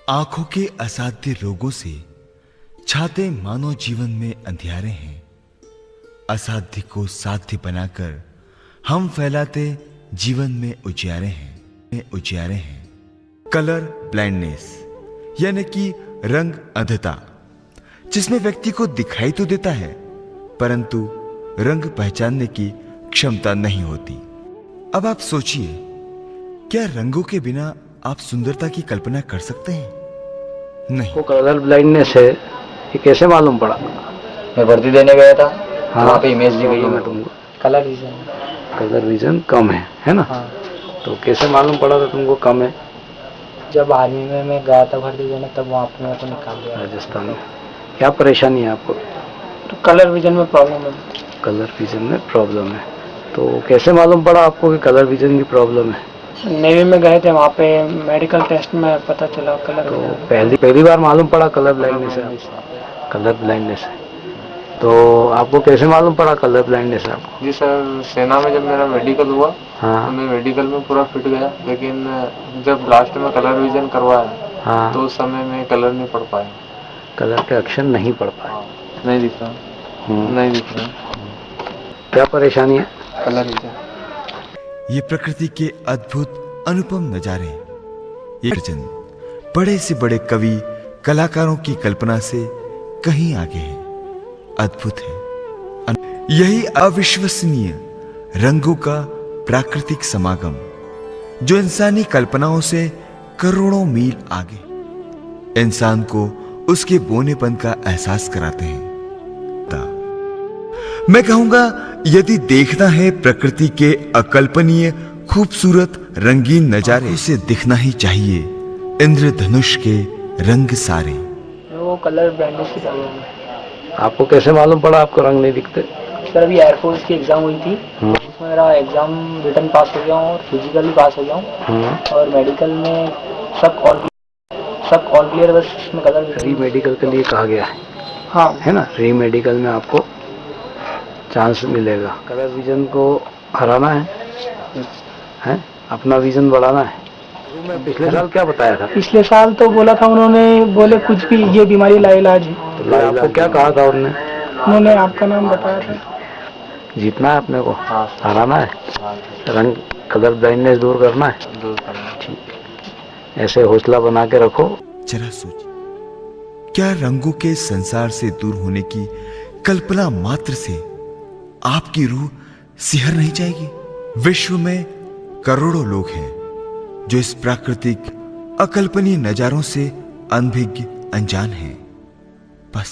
आंखों के असाध्य रोगों से छाते मानव जीवन में अंधियारे हैं। असाध्य को साध्य बनाकर हम फैलाते जीवन में उजियारे हैं। कलर ब्लाइंडनेस यानी कि रंग अंधता, जिसमें व्यक्ति को दिखाई तो देता है परंतु रंग पहचानने की क्षमता नहीं होती। अब आप सोचिए, क्या रंगों के बिना आप सुंदरता की कल्पना कर सकते हैं? नहीं। वो कलर ब्लाइंडनेस है, ये कैसे मालूम पड़ा? मैं भर्ती देने गया था। हाँ, वहाँ पे इमेज दी गई है मैं तुमको। कलर विजन कम है ना? हाँ। तो कैसे मालूम पड़ा था तुमको कम है? जब आर्मी में मैं गया था भर्ती देने, तब वहाँ पे मेरे को निकाल दिया। राजस्थान में क्या परेशानी है आपको? तो कलर विजन में प्रॉब्लम है। कलर विजन में प्रॉब्लम है, तो कैसे मालूम पड़ा आपको कि कलर विजन की प्रॉब्लम है? नेवी में गए थे, वहाँ पे मेडिकल टेस्ट में पता चला कलर। तो पहली बार मालूम पड़ा कलर ब्लाइंडनेस है? कलर ब्लाइंडनेस है, तो आपको कैसे मालूम पड़ा कलर ब्लाइंडनेस है आपको? जी सर, सेना में जब मेरा मेडिकल हुआ, हाँ, तो मैं मेडिकल में पूरा फिट गया, लेकिन जब लास्ट में कलर विजन करवाया, हाँ, तो उस समय में कलर नहीं पढ़ पाया। कलर के अक्षर नहीं पढ़ पाए? नहीं दिख रहा। नहीं दिख रहा। क्या परेशानी है? Colour vision. ये प्रकृति के अद्भुत अनुपम नजारे, ये अर्जन बड़े से बड़े कवि कलाकारों की कल्पना से कहीं आगे है, अद्भुत है। यही अविश्वसनीय रंगों का प्राकृतिक समागम, जो इंसानी कल्पनाओं से करोड़ों मील आगे इंसान को उसके बोनेपन का एहसास कराते हैं। मैं कहूंगा, यदि देखना है प्रकृति के अकल्पनीय खूबसूरत रंगीन नजारे, से दिखना ही चाहिए इंद्रधनुष के रंग सारे। वो कलर ब्लाइंडनेस की प्रॉब्लम है। आपको कैसे मालूम पड़ा आपको रंग नहीं दिखते? सर, अभी एयरफोर्स की एग्जाम हुई थी, उसमें मेरा एग्जाम रिटर्न पास हो गया हूँ और फिजिकल भी पास हो गया हूँ, और मेडिकल में सब ऑल क्लियर, बस इसमें कलर। री मेडिकल के लिए कहा गया है, हाँ है ना? री मेडिकल में आपको चांस मिलेगा। कलर विजन को हराना है? अपना विजन बढ़ाना है। पिछले साल क्या बताया था? पिछले साल तो बोला था उन्होंने, बोले कुछ भी, ये बीमारी लाइलाज है। तो आपको क्या कहा था उन्होंने आपका नाम बताया था। जीतना है अपने को, हराना है, रंग कलर ब्लाइंडनेस दूर करना है। ठीक, ऐसे हौसला बना के रखो। जरा सोच, क्या रंगों के संसार से दूर होने की कल्पना मात्र से आपकी रूह सिहर नहीं जाएगी? विश्व में करोड़ों लोग हैं जो इस प्राकृतिक अकल्पनीय नजारों से अनभिज्ञ अनजान हैं। बस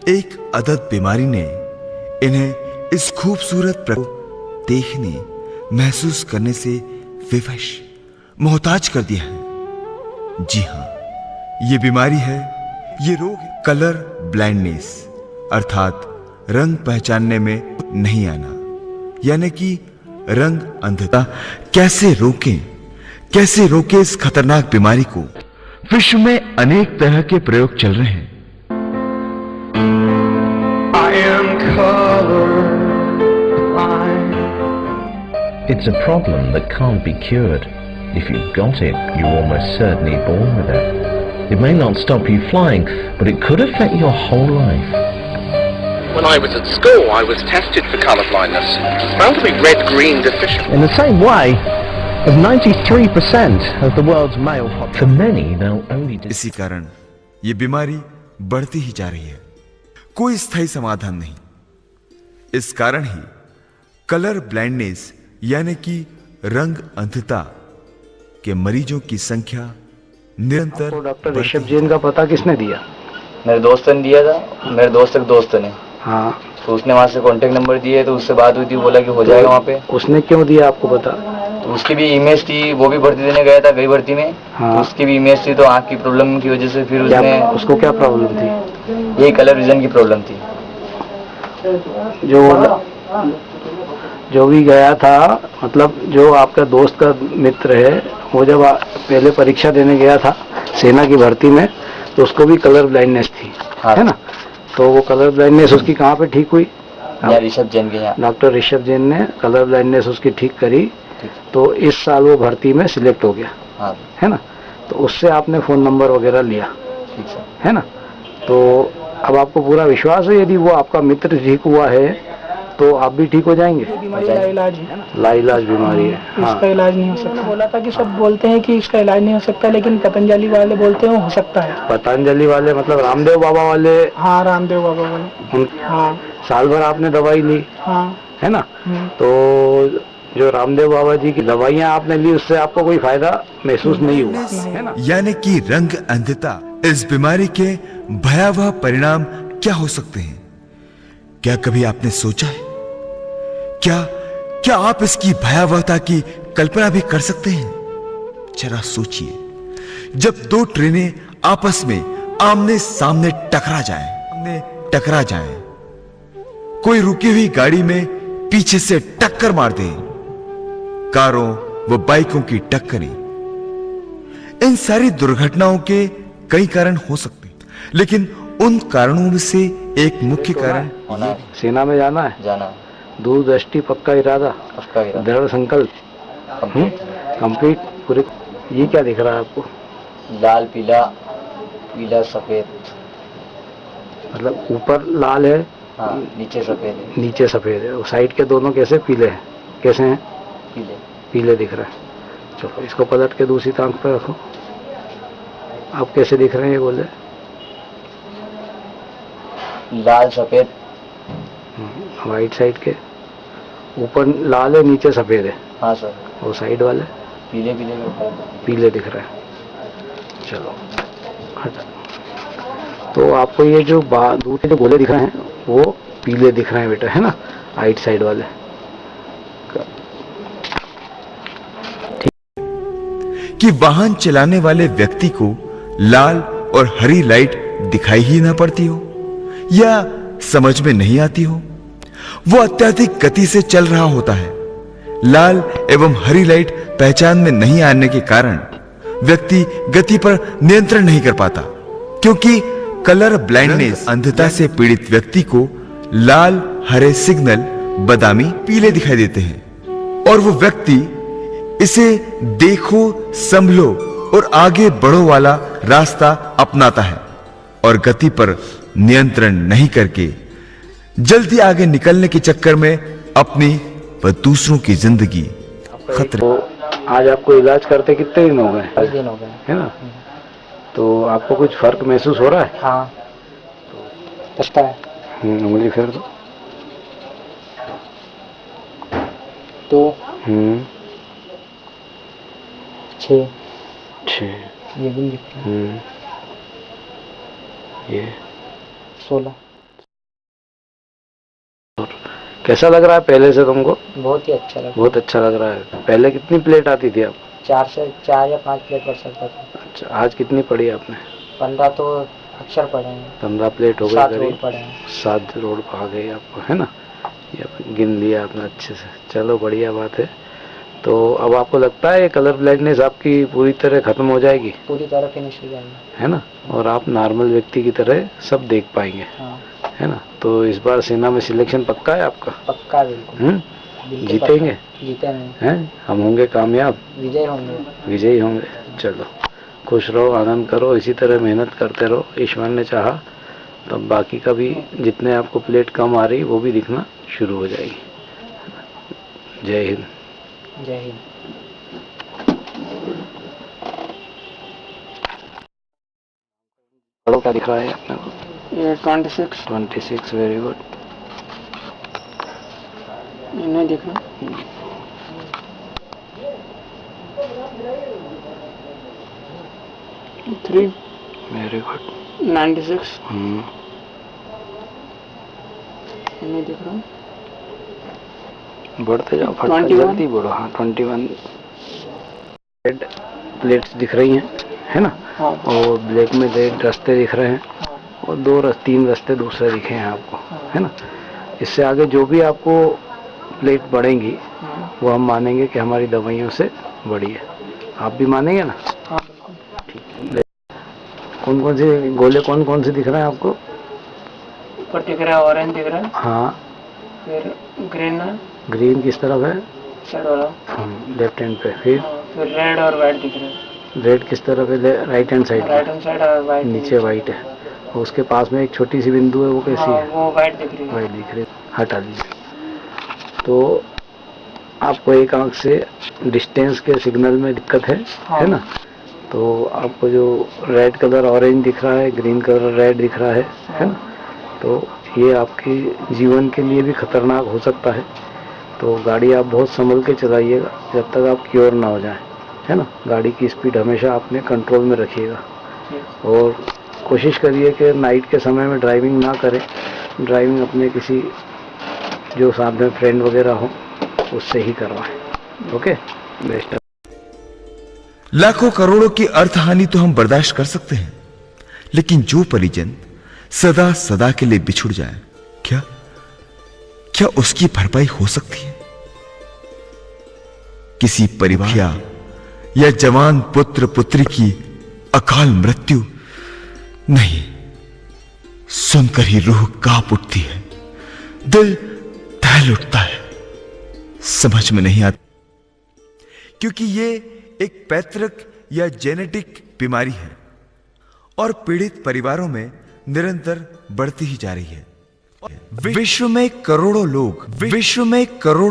एक अदद बीमारी ने इन्हें इस खूबसूरत प्रकृति देखने, महसूस करने से विवश, मोहताज कर दिया है। जी हां, ये बीमारी है, ये रोग है कलर ब्लाइंडनेस, अर्थात रंग पहचानने में नहीं आना, यानी कि रंग अंधता। कैसे रोकें इस खतरनाक बीमारी को? विश्व में अनेक तरह के प्रयोग चल रहे हैं। It's a problem that can't be cured. If you've got it, you're almost certainly born with it. It may not stop you flying, but it could affect your whole life. When I was at school, I was tested for colour blindness. Found to be red-green deficient. In the same way, of 93% of the world's male population. For many, they'll only. इसी कारण ये बीमारी बढ़ती ही जा रही है, कोई स्थायी समाधान नहीं। इस कारण ही कलर ब्लाइंडनेस यानी कि रंग अंधता के मरीजों की संख्या निरंतर। डॉक्टर ऋषभ जैन का पता किसने दिया? मेरे दोस्त ने दिया था, मेरे दोस्त ने। हाँ, तो उसने वहाँ से कांटेक्ट नंबर दिए, तो उससे बात हुई थी, बोला कि हो जाएगा वहाँ पे। उसने क्यों दिया आपको पता? तो उसकी भी इमेज थी, वो भी भर्ती देने गया था, गई भर्ती में। हाँ, तो उसकी भी इमेज थी, तो आँख की प्रॉब्लम की वजह से फिर उसको क्या प्रॉब्लम थी? यही कलर विजन की प्रॉब्लम थी। जो भी गया था, मतलब जो आपका दोस्त का मित्र है, वो जब पहले परीक्षा देने गया था सेना की भर्ती में, तो उसको भी कलर ब्लाइंडनेस थी, है ना? तो वो कलर ब्लाइंडनेस उसकी कहाँ पे ठीक हुई? ऋषभ जैन के यहाँ। डॉक्टर ऋषभ जैन ने कलर ब्लाइंडनेस उसकी ठीक करी, तो इस साल वो भर्ती में सिलेक्ट हो गया, है ना? तो उससे आपने फ़ोन नंबर वगैरह लिया, ठीक सर। है ना। तो अब आपको पूरा विश्वास है यदि वो आपका मित्र ठीक हुआ है तो आप भी ठीक हो जाएंगे। बीमारी लाइलाज है, लाइलाज बीमारी है। हाँ, इसका इलाज नहीं हो सकता। बोला था कि सब बोलते हैं कि इसका इलाज नहीं हो सकता, लेकिन पतंजलि वाले बोलते हैं हो सकता है। पतंजलि वाले मतलब रामदेव बाबा वाले? हाँ, रामदेव बाबा वाले। हाँ साल भर आपने दवाई ली, हाँ। है ना। तो जो रामदेव बाबा जी की दवाइयाँ आपने ली उससे आपको कोई फायदा महसूस नहीं हुआ, है ना। यानी कि रंग अंधता, इस बीमारी के भयावह परिणाम क्या हो सकते हैं? क्या कभी आपने सोचा है? क्या आप इसकी भयावहता की कल्पना भी कर सकते हैं? जरा सोचिए, जब दो ट्रेनें आपस में आमने सामने टकरा जाएं, कोई रुकी हुई गाड़ी में पीछे से टक्कर मार दे, कारों व बाइकों की टक्करें, इन सारी दुर्घटनाओं के कई कारण हो सकते हैं, लेकिन उन कारणों में से एक मुख्य कारण सेना में जाना है, दूरदृष्टि, पक्का इरादा, दृढ़ संकल्प, कंप्लीट पूरे। ये क्या दिख रहा है आपको? लाल पीला, पीला सफेद, मतलब ऊपर लाल है, हाँ, नीचे सफेद है। नीचे सफेद है। साइड के दोनों कैसे पीले हैं? कैसे हैं? पीले पीले दिख रहे हैं। चलो इसको पलट के दूसरी टांग पे रखो। आप कैसे दिख रहे हैं ये बोले? लाल सफेद। राइट साइड के ऊपर लाल है, नीचे सफेद है। हाँ सर। वो साइड वाले पीले पीले दिख रहे हैं। चलो हटा। तो आपको ये जो दूर के जो गोले दिख रहे हैं वो पीले दिख रहे हैं बेटा, है ना, राइट साइड वाले। कि वाहन चलाने वाले व्यक्ति को लाल और हरी लाइट दिखाई ही ना पड़ती हो या समझ में नहीं आती हो, वो अत्यधिक गति से चल रहा होता है। लाल एवं हरी लाइट पहचान में नहीं आने के कारण व्यक्ति गति पर नियंत्रण नहीं कर पाता, क्योंकि कलर ब्लाइंडनेस, अंधता से पीड़ित व्यक्ति को लाल हरे सिग्नल बादामी पीले दिखाई देते हैं और वो व्यक्ति इसे देखो, संभलो और आगे बढ़ो वाला रास्ता अपनाता है और गति पर नियंत्रण नहीं करके जल्दी आगे निकलने के चक्कर में अपनी व दूसरों की जिंदगी खतरे। तो आज आपको इलाज करते कितने दिन हो गए? 10 दिन हो गए, है ना। तो आपको कुछ फर्क महसूस हो रहा है? हाँ, पछता है। उंगली फिर तो 6 ये भी लिख रहा है। ये 16। कैसा लग रहा है पहले से तुमको? बहुत ही अच्छा लगा। बहुत अच्छा लग रहा है। पहले कितनी प्लेट आती थी आप? 4 या 5 प्लेट पढ़ सकता था। अच्छा, आज कितनी पढ़ी आपने? 15 तो अक्षर पढ़े हैं। 15 प्लेट हो गई। 7 रोड पढ़े हैं। 7 रोड आ गई आपको, है ना। ये गिन लिया आपने अच्छे से। चलो बढ़िया बात है। तो अब आपको लगता है ये कलर ब्लाइंडनेस आपकी पूरी तरह खत्म हो जाएगी? पूरी तरह फिनिश हो जाएगी, है ना। और आप नॉर्मल व्यक्ति की तरह सब देख पाएंगे, हाँ। है ना। तो इस बार सेना में सिलेक्शन पक्का है आपका? पक्का, बिल्कुल। जीतेंगे? जीतेंगे, हैं, हम होंगे कामयाब, विजय होंगे। विजयी होंगे। चलो खुश रहो, आनंद करो, इसी तरह मेहनत करते रहो। ईश्वर ने चाहा तब बाकी का भी जितने आपको प्लेट कम आ रही वो भी दिखना शुरू हो जाएगी। जय हिंद। जय हिंद। पढ़ो क्या दिख रहा है अपने को? ये 26। 26, वेरी गुड। नहीं दिख रहा। 3, वेरी गुड। 96 नहीं दिख रहा। बढ़ते जाओ, फटाफट 21 जल्दी बढ़ो। हाँ 21 रेड प्लेट्स दिख रही हैं, है ना। हाँ। और ब्लैक में रेड रास्ते दिख रहे हैं और 3 रास्ते दूसरे दिखे हैं आपको, है ना। इससे आगे जो भी आपको प्लेट बढ़ेंगी वो हम मानेंगे कि हमारी दवाइयों से बढ़ी है। आप भी मानेंगे ना? हाँ, ठीक है। कौन कौन से गोले कौन से दिख रहे हैं आपको? ऊपर दिख रहा है ऑरेंज दिख रहा है। हाँ। फिर ग्रीन है। ग्रीन किस तरफ है? साइड वाला। लेफ्ट हैंड पे। फिर रेड और वाइट दिख रहा है। रेड किस तरफ है? Right hand side right hand side white नीचे वाइट है, और उसके पास में एक छोटी सी बिंदु है, वो कैसी है? वो वाइट दिख रही है। वाइट दिख रही है, हटा दीजिए। तो आपको एक आंख से डिस्टेंस के सिग्नल में दिक्कत है ना? तो आपको जो रेड कलर ऑरेंज दिख रहा है, ग्रीन कलर रेड दिख रहा है ना? तो ये आपके जीवन के लिए भी खतरनाक हो सकता है। तो गाड़ी आप बहुत संभल के चलाइएगा जब तक आप क्योर ना हो जाए, है ना? गाड़ी की स्पीड हमेशा अपने कंट्रोल में रखिएगा, और कोशिश करिए कि नाइट के समय में ड्राइविंग ना करें। ड्राइविंग अपने किसी जो साथ में फ्रेंड वगैरह हो उससे ही करवाएं। Okay, best. लाखों करोड़ों की अर्थ हानि तो हम बर्दाश्त कर सकते हैं, लेकिन जो परिजन सदा सदा के लिए बिछुड़ जाए, क्या उसकी भरपाई हो सकती है? किसी परिवार या जवान पुत्र पुत्री की अकाल मृत्यु नहीं, सुनकर ही रूह कांप उठती है, दिल दहल उठता है, समझ में नहीं आती, क्योंकि ये एक पैतृक या जेनेटिक बीमारी है और पीड़ित परिवारों में निरंतर बढ़ती ही जा रही है। विश्व में करोड़ों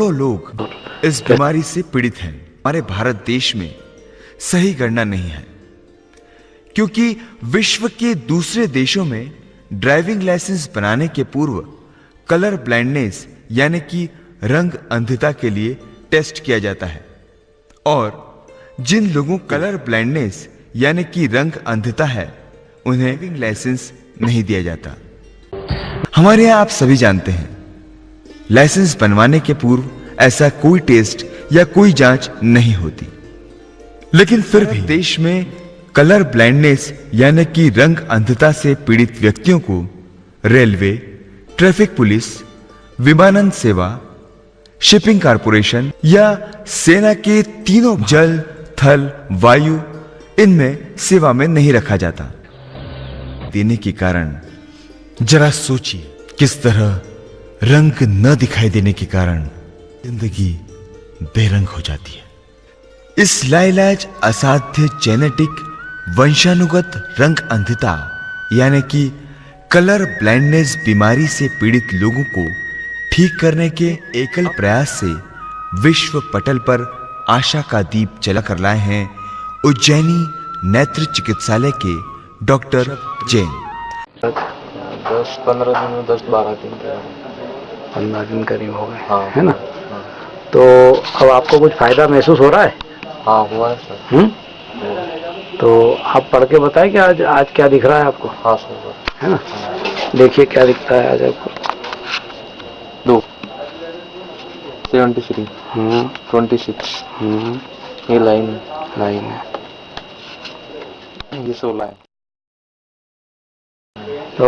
लोग इस बीमारी से पीड़ित हैं। हमारे भारत देश में सही गणना नहीं है, क्योंकि विश्व के दूसरे देशों में ड्राइविंग लाइसेंस बनाने के पूर्व कलर ब्लाइंडनेस यानी कि रंग अंधता के लिए टेस्ट किया जाता है, और जिन लोगों को कलर ब्लाइंडनेस यानी कि रंग अंधता है उन्हें ड्राइविंग लाइसेंस नहीं दिया जाता। हमारे यहां आप सभी जानते हैं, लाइसेंस बनवाने के पूर्व ऐसा कोई टेस्ट या कोई जांच नहीं होती, लेकिन फिर भी देश में कलर ब्लाइंडनेस यानी कि रंग अंधता से पीड़ित व्यक्तियों को रेलवे, ट्रैफिक पुलिस, विमानन सेवा, शिपिंग कॉरपोरेशन या सेना के तीनों जल, थल, वायु इनमें सेवा में नहीं रखा जाता। देने के कारण जरा सोचिए, किस तरह रंग न दिखाई देने के कारण जिंदगी बेरंग हो जाती है। इस लाइलाज असाध्य जेनेटिक वंशानुगत रंग अंधता यानी कि कलर ब्लाइंडनेस बीमारी से पीड़ित लोगों को ठीक करने के एकल प्रयास से विश्व पटल पर आशा का दीप जला कर लाए हैं उज्जैनी नेत्र चिकित्सालय के डॉक्टर जैन। 10-15 दिन में 10-12 दिन 15 दिन करीब हो गए, हाँ, है ना? हाँ। तो अब आपको कुछ फायदा महसूस हो रहा है? हाँ, हुआ है सर। तो आप पढ़ के बताएं कि आज क्या दिख रहा है आपको? हाँ सर, है ना? देखिए क्या दिखता है आज आपको। 73, 26, ये लाइन है। ये 16 है। तो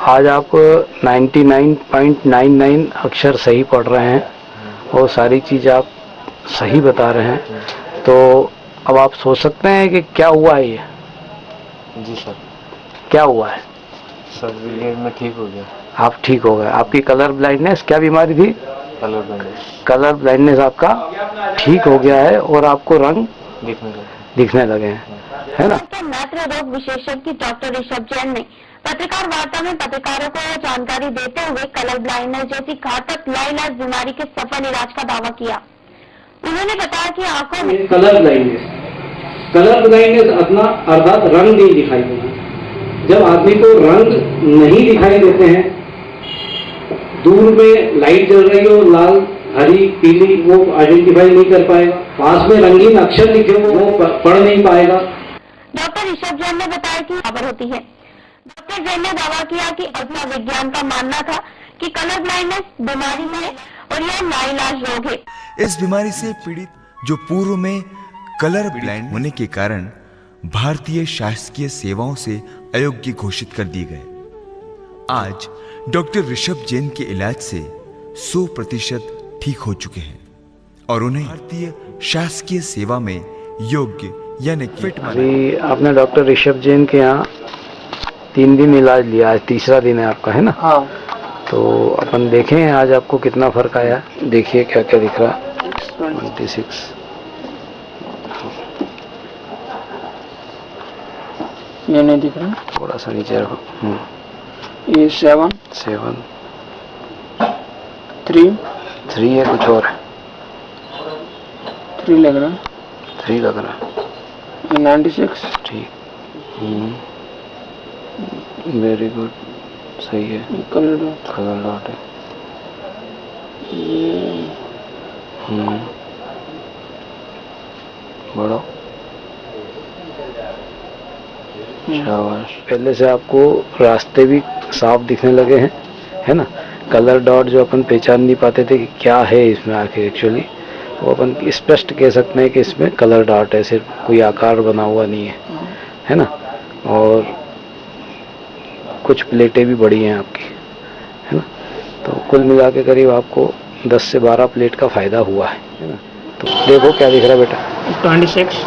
आज आप 99.99 अक्षर सही पढ़ रहे हैं और सारी चीज आप सही बता रहे हैं। तो अब आप सोच सकते हैं कि क्या हुआ है ये? जी सर। क्या हुआ है? सर ये मैं ठीक हो गया। आप ठीक हो गए। आपकी कलर ब्लाइंडनेस क्या बीमारी थी? Colour blindness. कलर ब्लाइंडनेस आपका ठीक हो गया है और आपको रंग दिखने लगे हैं, है ना? नेत्र रोग विशेषज्ञ डॉक्टर ऋषभ जैन ने पत्रकार वार्ता में पत्रकारों को जानकारी देते हुए कलर ब्लाइंडनेस जैसी घातक लाइलाज बीमारी के सफल इलाज का दावा किया। उन्होंने बताया कि आंखों में कलर ब्लाइंडनेस अपना अर्थात रंग नहीं दिखाई देना। जब आदमी को रंग नहीं दिखाई देते हैं, दूर में लाइट जल रही हो, लाल, हरी, पीली, वो आइडेंटिफाई नहीं कर पाएगा। पास में रंगीन अक्षर लिखे वो पढ़ नहीं पाएगा। डॉक्टर ऋषभ जैन ने बताया कि खबर होती है। डॉक्टर जैन ने दावा किया कि अल्पा विज्ञान का मानना था कि कलर ब्लाइंडनेस बीमारी है और यह नाइलाज रोग है। इस बीमारी से पीड़ित जो पूर्व में कलर ब्लाइंड होने के कारण भारतीय शासकीय सेवाओं से अयोग्य घोषित कर दिए गए, आज डॉक्टर ऋषभ जैन के इलाज से 100% ठीक हो चुके हैं और उन्हें भारतीय शासकीय सेवा में योग्य यानी फिट माना। अभी आपने डॉक्टर ऋषभ जैन के यहाँ 3 दिन इलाज लिया, आज तीसरा दिन है आपका, है ना? हाँ। तो अपन देखें आज आपको कितना फर्क आया। देखिए क्या क्या दिख रहा है। 26 ये नहीं दिख रहा, थोड़ा सा नीचे रखो। ये 7 7 3 3 है, कुछ और है? 3 लग रहा है, 3 लग रहा है। ये 96 ठीक, वेरी गुड, सही है। कलर डॉट है। ये बढ़ो, शाबाश। पहले से आपको रास्ते भी साफ दिखने लगे हैं, है ना। कलर डॉट जो अपन पहचान नहीं पाते थे कि क्या है इसमें आखिर एक्चुअली, वो अपन स्पष्ट कह सकते हैं कि इसमें कलर डॉट है, सिर्फ कोई आकार बना हुआ नहीं है ना। और कुछ प्लेटें भी बड़ी हैं आपकी, है ना। तो कुल मिला के करीब आपको 10 से 12 प्लेट का फायदा हुआ है ना। तो देखो क्या दिख रहा है बेटा? 26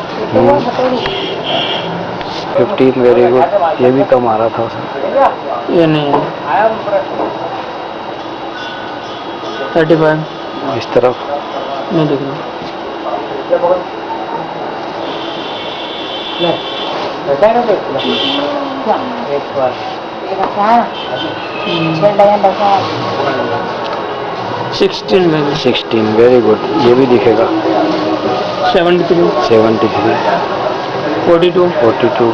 15, वेरी गुड। ये भी कम आ रहा था उसमें। ये नहीं है, 35 इस तरफ नहीं दिख रहा। सिक्सटीन में 16, वेरी गुड। ये भी दिखेगा। 73 73 42 42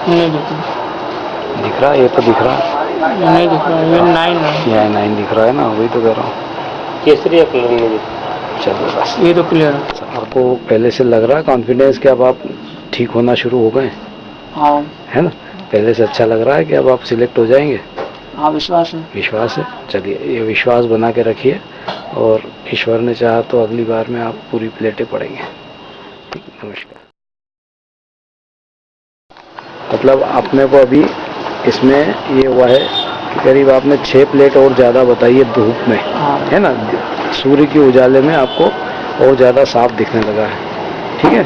नहीं दिख रहा, दिख रहा है? ये तो दिख रहा है। नहीं दिख रहा, ये 9 है, ये 9 दिख रहा है ना, वही तो कह रहा हूँ। केसरी कलर में दिख चलो बस, रहा, ये तो क्लियर है। आपको पहले से लग रहा है कॉन्फिडेंस कि अब आप ठीक होना शुरू हो गए, हाँ है ना। पहले से अच्छा लग रहा है कि अब आप सिलेक्ट हो जाएंगे। हाँ, विश्वास है। विश्वास है। चलिए, ये विश्वास बना के रखिए, और ईश्वर ने चाहा तो अगली बार में आप पूरी प्लेटें पढ़ेंगे। ठीक, नमस्कार। मतलब अपने को अभी इसमें ये हुआ है कि करीब आपने 6 प्लेट और ज़्यादा बताई है धूप में, है ना। सूर्य के उजाले में आपको और ज़्यादा साफ दिखने लगा है। ठीक है,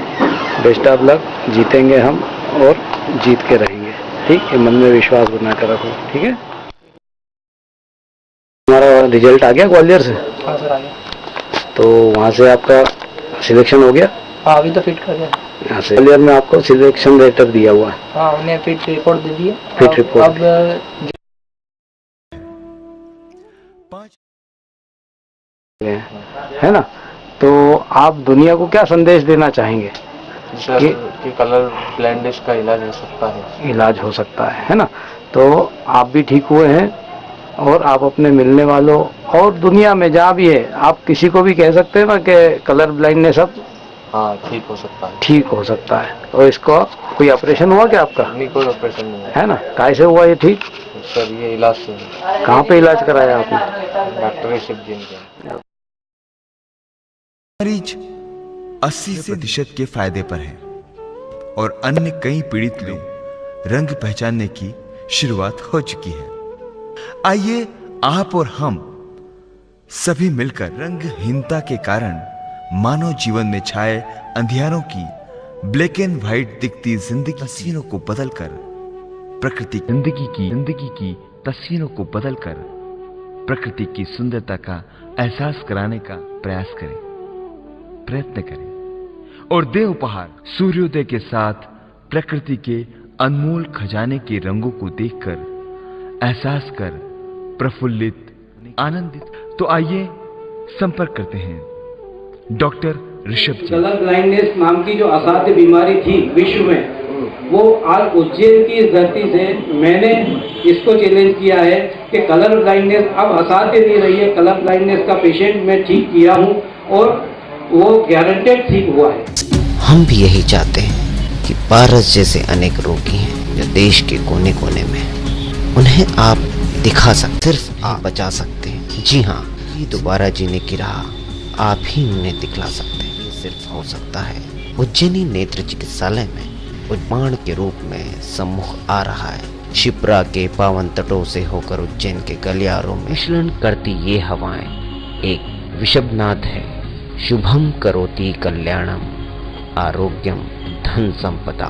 बेस्ट ऑफ लक। जीतेंगे हम और जीत के रहेंगे। ठीक, ये मन में विश्वास बना कर रखो। ठीक है, हमारा रिजल्ट आ गया ग्वालियर से। हाँ सर, आ गया। तो वहाँ से आपका सिलेक्शन हो गया? हाँ, अभी तो फिट कर दिया। यहाँ से ग्वालियर में आपको सिलेक्शन लेटर दिया हुआ है? हाँ, उन्हें फिट रिपोर्ट दे दी है। फिट रिपोर्ट अब 5 है ना। तो आप दुनिया को क्या संदेश देना चाहेंगे? सर कि कलर ब्लाइंडनेस का इलाज हो सकता है। इलाज हो सकता है ना। तो आप भी ठीक हुए हैं, और आप अपने मिलने वालों और दुनिया में जहाँ भी है, आप किसी को भी कह सकते हैं ना कि कलर ब्लाइंडनेस अब हाँ, ठीक हो सकता है। ठीक हो सकता है। और इसका कोई ऑपरेशन हुआ क्या आपका? नहीं, कोई ऑपरेशन नहीं है। है ना। कैसे हुआ ये ठीक? सर ये इलाज से है। कहाँ पे इलाज कराया आपने? डॉक्टर ऋषभ जैन का। मरीज 80% के फायदे पर है, और अन्य कई पीड़ित लोग रंग पहचानने की शुरुआत हो चुकी है। आइए आप और हम सभी मिलकर रंगहीनता के कारण मानव जीवन में छाए अंधियारों की ब्लैक एंड व्हाइट दिखती जिंदगी तस्वीरों को बदलकर प्रकृति जिंदगी की तस्वीरों को बदलकर प्रकृति की सुंदरता का एहसास कराने का प्रयत्न करें, और दे उपहार सूर्योदय के साथ प्रकृति के अनमोल खजाने के रंगों को देखकर एहसास कर प्रफुल्लित आनंदित। तो आइए संपर्क करते हैं डॉक्टर ऋषभ जी। कलर ब्लाइंडनेस नाम की जो असाध्य बीमारी थी विश्व में, वो आज उज्जैन की इस धरती से मैंने इसको चैलेंज किया है कि कलर ब्लाइंडनेस अब असाध्य नहीं रही है। कलर ब्लाइंडनेस का पेशेंट मैं ठीक किया हूँ, और वो गारंटेड ठीक हुआ है। हम भी यही चाहते हैं कि पारस जैसे अनेक रोगी हैं जो देश के कोने कोने में, उन्हें आप दिखा सकते, सिर्फ आप बचा सकते हैं। जी हाँ, ये दोबारा जीने की राह आप ही उन्हें दिखला सकते हैं। ये सिर्फ हो सकता है उज्जैनी नेत्र चिकित्सालय में उद्यान के रूप में सम्मुख आ रहा है। शिप्रा के पावन तटों से होकर उज्जैन के गलियारों में मिश्रण करती ये हवाएं एक विषभनाद है। शुभम करोति कल्याणम, आरोग्यम धन संपदा।